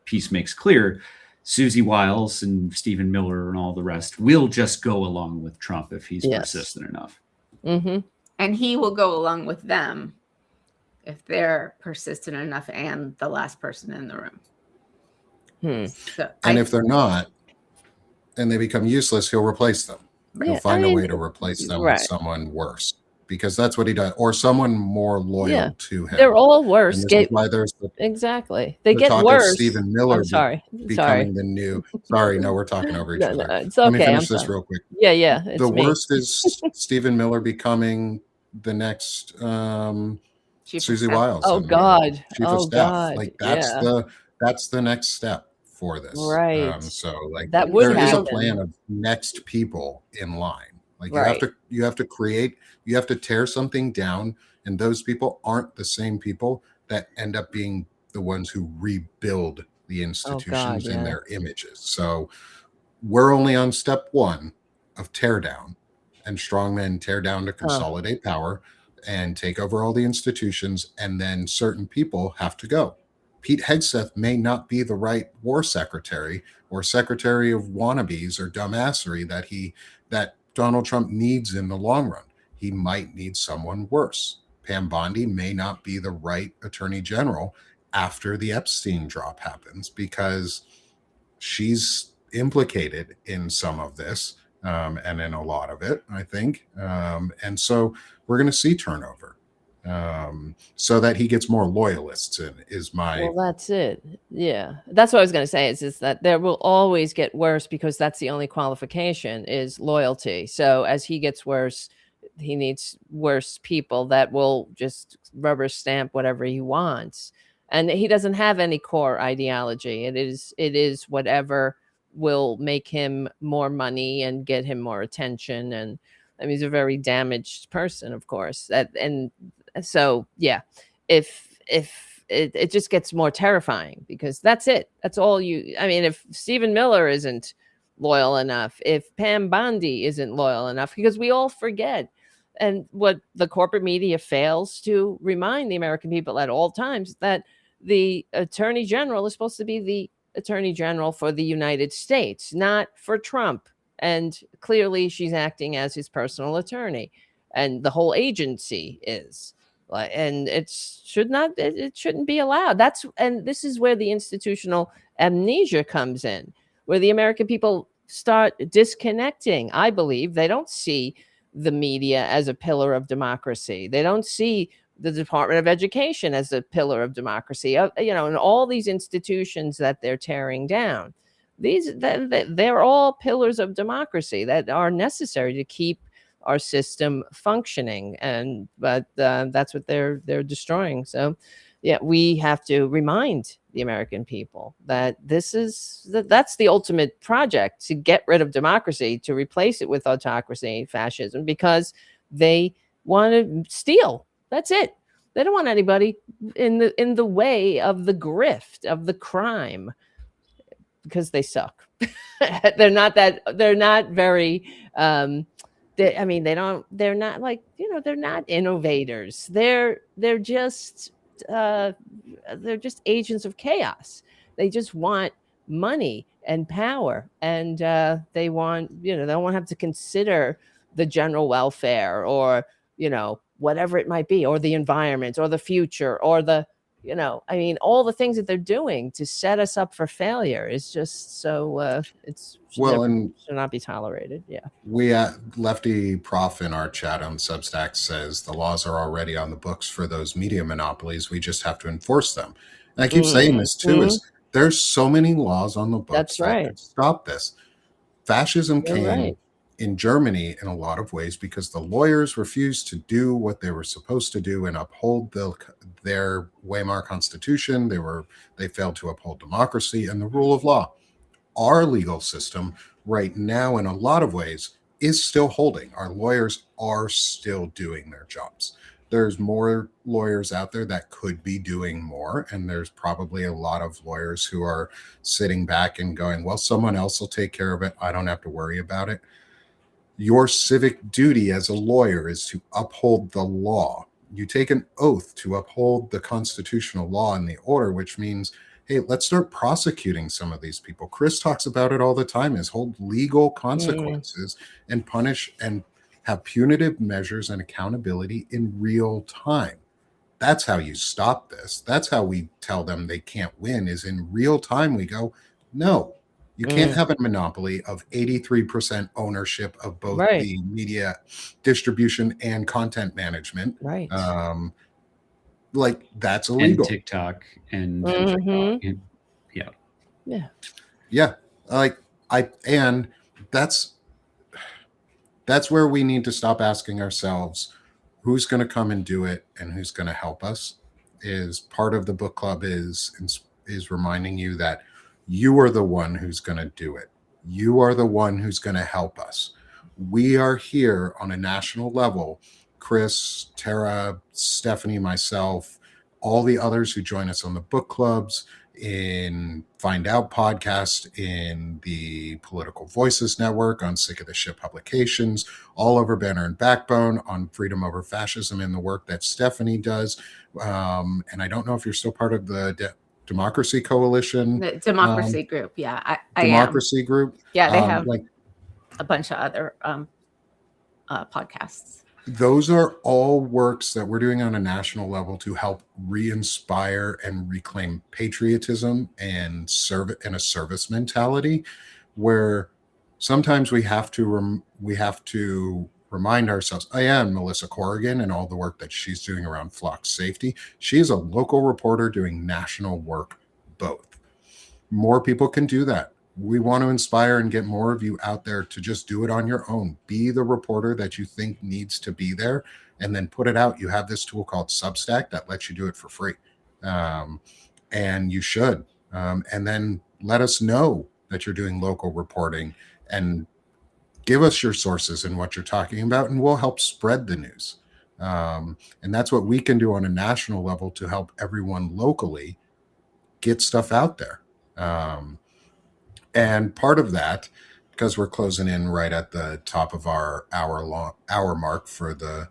S5: piece makes clear, Susie Wiles and Stephen Miller and all the rest will just go along with Trump if he's persistent enough.
S2: And he will go along with them if they're persistent enough and the last person in the room. So
S1: if they're not, and they become useless, he'll replace them. He'll find a way to replace them with someone worse, because that's what he does, or someone more loyal to him.
S3: They're all worse.
S1: Why there's
S3: exactly. They get worse.
S1: Stephen Miller becoming the new. Sorry, no, we're talking over each other.
S3: It's okay.
S1: Let me finish this real quick.
S3: Yeah.
S1: The worst is Stephen Miller becoming the next Susie Wiles.
S3: Oh God.
S1: Chief of staff. Like that's the next step for this.
S3: Right.
S1: So like
S3: that would
S1: there is a plan of next people in line. Like you have to tear something down, and those people aren't the same people that end up being the ones who rebuild the institutions in their images. So we're only on step one of tear down, and strongmen tear down to consolidate power and take over all the institutions, and then certain people have to go. Pete Hegseth may not be the right war secretary or secretary of wannabes or dumbassery that Donald Trump needs in the long run. He might need someone worse. Pam Bondi may not be the right attorney general after the Epstein drop happens, because she's implicated in some of this and in a lot of it, I think. And so we're going to see turnover. So that he gets more loyalists in is my.
S3: Well, that's it. Yeah, that's what I was going to say. Is that there will always get worse, because that's the only qualification is loyalty. So as he gets worse, he needs worse people that will just rubber stamp whatever he wants, and he doesn't have any core ideology. It is whatever will make him more money and get him more attention. And I mean, he's a very damaged person, of course. And so, yeah, if it just gets more terrifying, because that's it. That's all I mean, if Stephen Miller isn't loyal enough, if Pam Bondi isn't loyal enough, because we all forget, and what the corporate media fails to remind the American people at all times, that the attorney general is supposed to be the attorney general for the United States, not for Trump. And clearly she's acting as his personal attorney, and the whole agency is. And it shouldn't be allowed. And this is where the institutional amnesia comes in, where the American people start disconnecting. I believe they don't see the media as a pillar of democracy. They don't see the Department of Education as a pillar of democracy, and all these institutions that they're tearing down. They're all pillars of democracy that are necessary to keep our system functioning, but that's what they're destroying. So yeah, we have to remind the American people that that's the ultimate project, to get rid of democracy, to replace it with autocracy, fascism, because they want to steal. That's it. They don't want anybody in the way of the grift, of the crime, because they suck. They're not very they're not like, they're not innovators. They're just agents of chaos. They just want money and power, and they want, they don't want to have to consider the general welfare, or whatever it might be, or the environment, or the future, or all the things that they're doing to set us up for failure is just so should not be tolerated. Yeah.
S1: We Lefty Prof in our chat on Substack says the laws are already on the books for those media monopolies. We just have to enforce them. And I keep saying this too, is there's so many laws on the books.
S3: That's right.
S1: That stop this. Fascism
S3: You're
S1: came
S3: right.
S1: in Germany in a lot of ways because the lawyers refused to do what they were supposed to do and uphold their Weimar Constitution. They failed to uphold democracy and the rule of law. Our legal system right now, in a lot of ways, is still holding. Our lawyers are still doing their jobs. There's more lawyers out there that could be doing more, and there's probably a lot of lawyers who are sitting back and going, well, someone else will take care of it. I don't have to worry about it. Your civic duty as a lawyer is to uphold the law. You take an oath to uphold the constitutional law and the order, which means, hey, let's start prosecuting some of these people. Chris talks about it all the time, is hold legal consequences and punish and have punitive measures and accountability in real time. That's how you stop this. That's how we tell them they can't win, is in real time. We go, no, you can't have a monopoly of 83% ownership of both the media distribution and content management.
S3: Right.
S1: Like, that's illegal.
S5: And TikTok and
S1: yeah. And that's where we need to stop asking ourselves, who's going to come and do it and who's going to help us. Is part of the book club is reminding you that you are the one who's going to do it. You are the one who's going to help us. We are here on a national level. Chris, Tara, Stephanie, myself, all the others who join us on the book clubs, in Find Out podcast, in the Political Voices Network, on Sick of the Shit publications, all over Banner and Backbone, on Freedom Over Fascism, in the work that Stephanie does. And I don't know if you're still part of the Democracy Coalition.
S2: The Democracy Group. Yeah, I
S1: Democracy
S2: am.
S1: Group.
S2: Yeah, they have a bunch of other podcasts.
S1: Those are all works that we're doing on a national level to help re-inspire and reclaim patriotism and a service mentality, where sometimes we have to remind ourselves. I am Melissa Corrigan and all the work that she's doing around flock safety. She is a local reporter doing national work both. More people can do that. We want to inspire and get more of you out there to just do it on your own. Be the reporter that you think needs to be there, and then put it out. You have this tool called Substack that lets you do it for free. And you should. And then let us know that you're doing local reporting, and give us your sources and what you're talking about, and we'll help spread the news. And that's what we can do on a national level to help everyone locally get stuff out there. And part of that, because we're closing in right at the top of our hour mark for the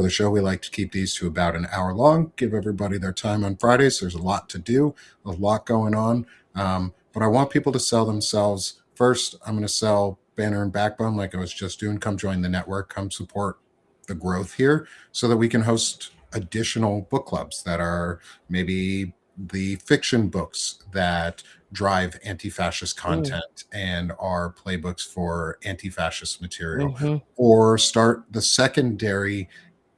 S1: show, we like to keep these to about an hour long, give everybody their time on Fridays. There's a lot to do, a lot going on. But I want people to sell themselves. First, I'm going to sell Banner and Backbone like I was just doing. Come join the network, come support the growth here so that we can host additional book clubs that are maybe the fiction books that drive anti-fascist content and are playbooks for anti-fascist material, or start the secondary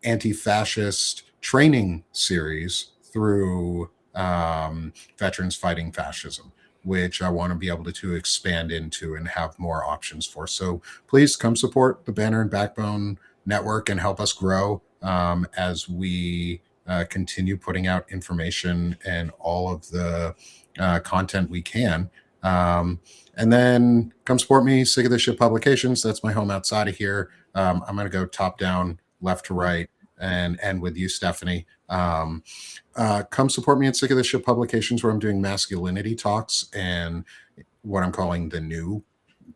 S1: anti-fascist training series through Veterans Fighting Fascism, which I want to be able to expand into and have more options for. So please come support the Banner and Backbone network and help us grow as we continue putting out information and all of the content we can. And then come support me, Sick of This Shit Publications. That's my home outside of here. I'm going to go top down, left to right, and end with you, Stephanie. Come support me at Sick of This Shit Publications, where I'm doing masculinity talks and what I'm calling the new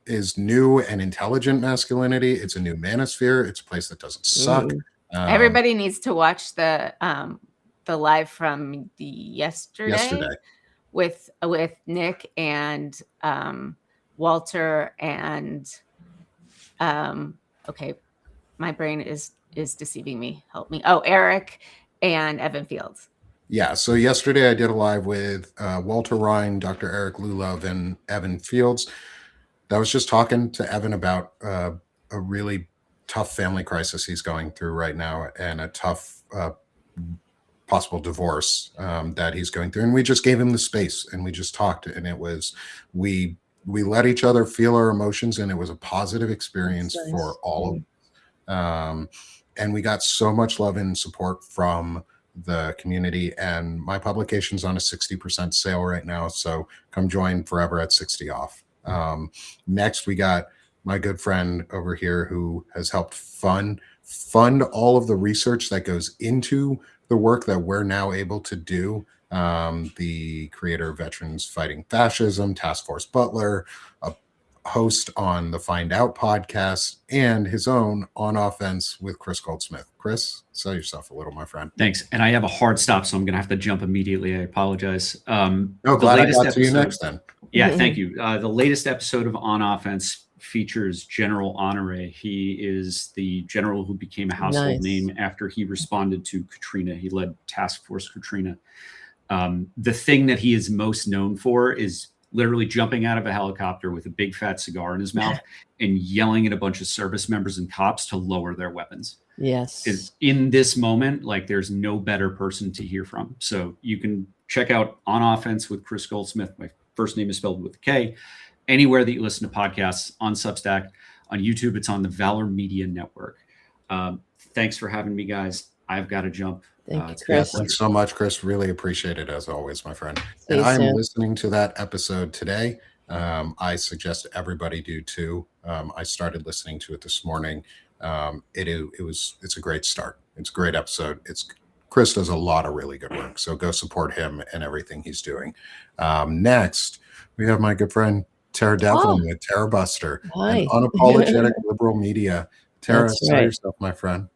S1: and intelligent masculinity. It's a new manosphere. It's a place that doesn't suck.
S2: Everybody needs to watch the live from yesterday with Nick and Walter and okay, my brain is deceiving me. Help me. Oh, Eric and Evan Fields.
S1: Yeah. So yesterday I did a live with Walter Ryan, Dr. Eric Lulov, and Evan Fields. I was just talking to Evan about a really tough family crisis he's going through right now, and a tough possible divorce that he's going through. And we just gave him the space and we just talked, and it was, we let each other feel our emotions, and it was a positive experience for all of us. And we got so much love and support from the community, and my publication's on a 60% sale right now. So come join Forever at 60 off. Next, we got my good friend over here who has helped fund all of the research that goes into the work that we're now able to do. The creator of Veterans Fighting Fascism, Task Force Butler, a host on the Find Out podcast, and his own On Offense with Chris Goldsmith. Chris, sell yourself a little, my friend.
S5: Thanks. And I have a hard stop, so I'm going to have to jump immediately. I apologize.
S1: Glad I got to you next then.
S5: Yeah, thank you. The latest episode of On Offense features General Honore. He is the general who became a household name after he responded to Katrina. He led Task Force Katrina. The thing that he is most known for is literally jumping out of a helicopter with a big fat cigar in his mouth and yelling at a bunch of service members and cops to lower their weapons.
S3: Yes.
S5: In this moment, like, there's no better person to hear from. So you can check out On Offense with Chris Goldsmith. My first name is spelled with a K. Anywhere that you listen to podcasts, on Substack, on YouTube, it's on the Valor Media Network. Thanks for having me, guys. I've got to jump.
S3: Thank you, Chris.
S1: Thanks so much, Chris. Really appreciate it, as always, my friend. And I'm listening to that episode today. I suggest everybody do too. I started listening to it this morning. It's a great start. It's a great episode. Chris does a lot of really good work, so go support him and everything he's doing. Next, we have my good friend Tara Devlin with Tara Buster, and Unapologetic Liberal Media. Tara, sell yourself, my friend.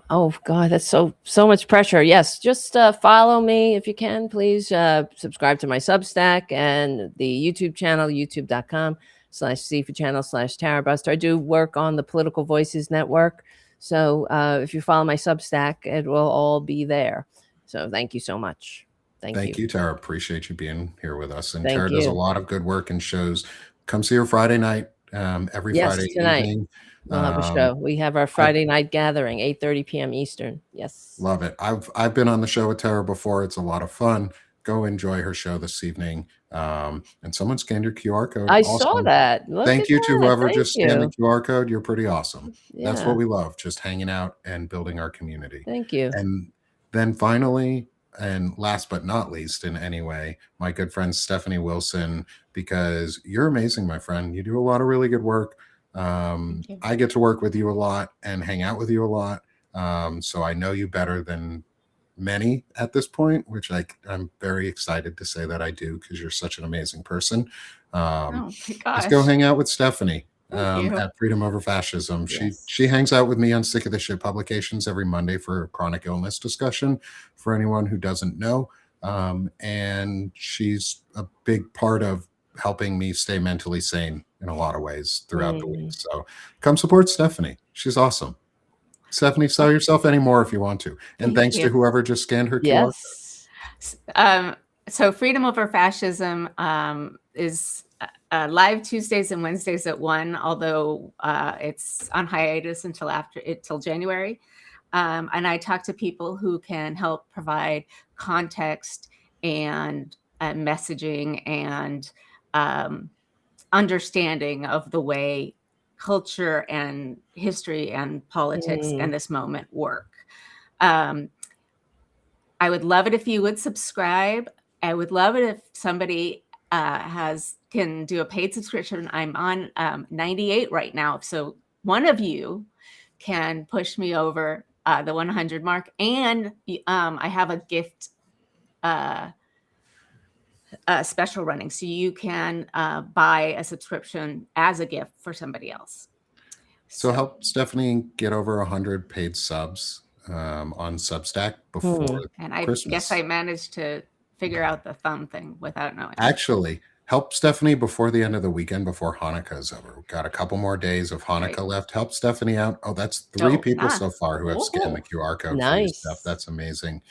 S3: Oh God, that's so much pressure. Yes, just follow me if you can, please. Subscribe to my Substack and the YouTube channel, youtube.com/C4channel/Tara Buster. I do work on the Political Voices Network, so if you follow my Substack, it will all be there. So thank you so much. Thank you,
S1: Tara. Appreciate you being here with us. And Tara does a lot of good work and shows. Come see her Friday night, every Friday evening.
S3: We'll have a show. We have our Friday night gathering, 8:30 p.m. Eastern. Yes.
S1: Love it. I've been on the show with Tara before. It's a lot of fun. Go enjoy her show this evening. And someone scanned your QR code.
S3: I saw that.
S1: Thank you to whoever just scanned the QR code. You're pretty awesome. Yeah. That's what we love, just hanging out and building our community.
S3: Thank you.
S1: And then finally, and last but not least in any way, my good friend Stephanie Wilson, because you're amazing, my friend. You do a lot of really good work. I get to work with you a lot and hang out with you a lot. So I know you better than many at this point, which I'm very excited to say that I do, because you're such an amazing person.
S2: Oh my
S1: Let's go
S2: gosh.
S1: hang out with Stephanie
S2: Thank you.
S1: at Freedom Over Fascism.
S3: Yes.
S1: She hangs out with me on Sick of the Shit Publications every Monday for chronic illness discussion, for anyone who doesn't know. And she's a big part of helping me stay mentally sane in a lot of ways throughout the week. So come support Stephanie. She's awesome. Stephanie, sell yourself any more if you want to. And thanks to whoever just scanned her QR code.
S2: So Freedom Over Fascism is live Tuesdays and Wednesdays at 1, although it's on hiatus until January. And I talk to people who can help provide context and messaging and understanding of the way culture and history and politics and this moment work. I would love it if you would subscribe. I would love it if somebody can do a paid subscription. I'm on 98 right now. So one of you can push me over the 100 mark. And I have a gift special running. So you can buy a subscription as a gift for somebody else.
S1: So help Stephanie get over 100 paid subs on Substack before
S2: And I
S1: Christmas.
S2: guess I managed to figure out the thumb thing without knowing.
S1: Actually, help Stephanie before the end of the weekend, before Hanukkah is over. We've got a couple more days of Hanukkah left. Help Stephanie out. Oh, that's 3 people so far who have scanned the QR code for this stuff. That's amazing.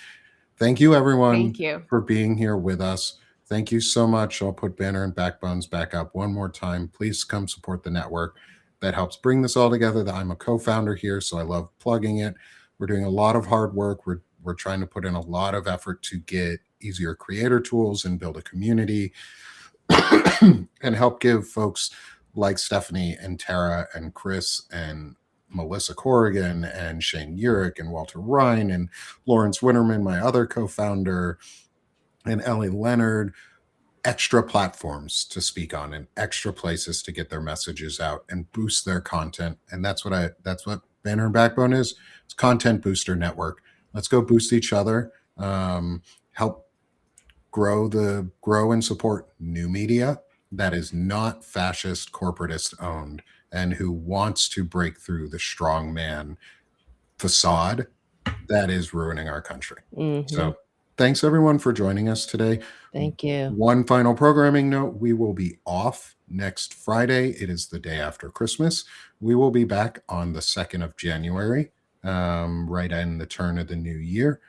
S1: Thank you, everyone.
S2: Thank you
S1: for being here with us. Thank you so much. I'll put Banner and Backbones back up one more time. Please come support the network that helps bring this all together. I'm a co-founder here, so I love plugging it. We're doing a lot of hard work. We're trying to put in a lot of effort to get easier creator tools and build a community and help give folks like Stephanie and Tara and Chris and Melissa Corrigan and Shane Urich and Walter Ryan and Lawrence Winterman, my other co-founder, and Ellie Leonard, extra platforms to speak on and extra places to get their messages out and boost their content. And that's what Banner and Backbone is. It's Content Booster Network. Let's go boost each other, help grow and support new media that is not fascist, corporatist owned, and who wants to break through the strongman facade that is ruining our country. So thanks everyone for joining us today.
S3: Thank you.
S1: One final programming note: we will be off next Friday. It is the day after Christmas. We will be back on the 2nd of January, right in the turn of the new year,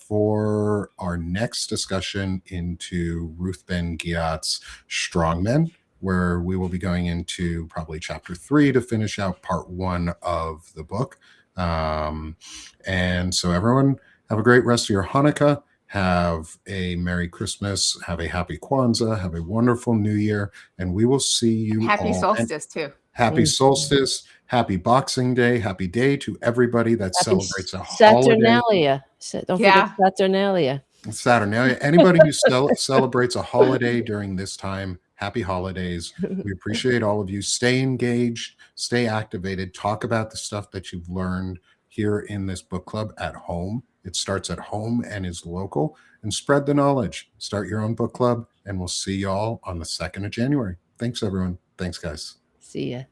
S1: for our next discussion into Ruth Ben-Ghiat's Strongmen, where we will be going into probably chapter 3 to finish out part 1 of the book. And so everyone, have a great rest of your Hanukkah. Have a Merry Christmas. Have a Happy Kwanzaa. Have a wonderful New Year. And we will see you
S2: Happy
S1: all.
S2: solstice, too.
S1: Happy solstice. Happy Boxing Day. Happy day to everybody that celebrates a holiday.
S3: Saturnalia. Don't forget Saturnalia.
S1: Saturnalia. Anybody who celebrates a holiday during this time, happy holidays. We appreciate all of you. Stay engaged. Stay activated. Talk about the stuff that you've learned here in this book club at home. It starts at home and is local. And spread the knowledge. Start your own book club. And we'll see y'all on the 2nd of January. Thanks, everyone. Thanks, guys.
S3: See ya.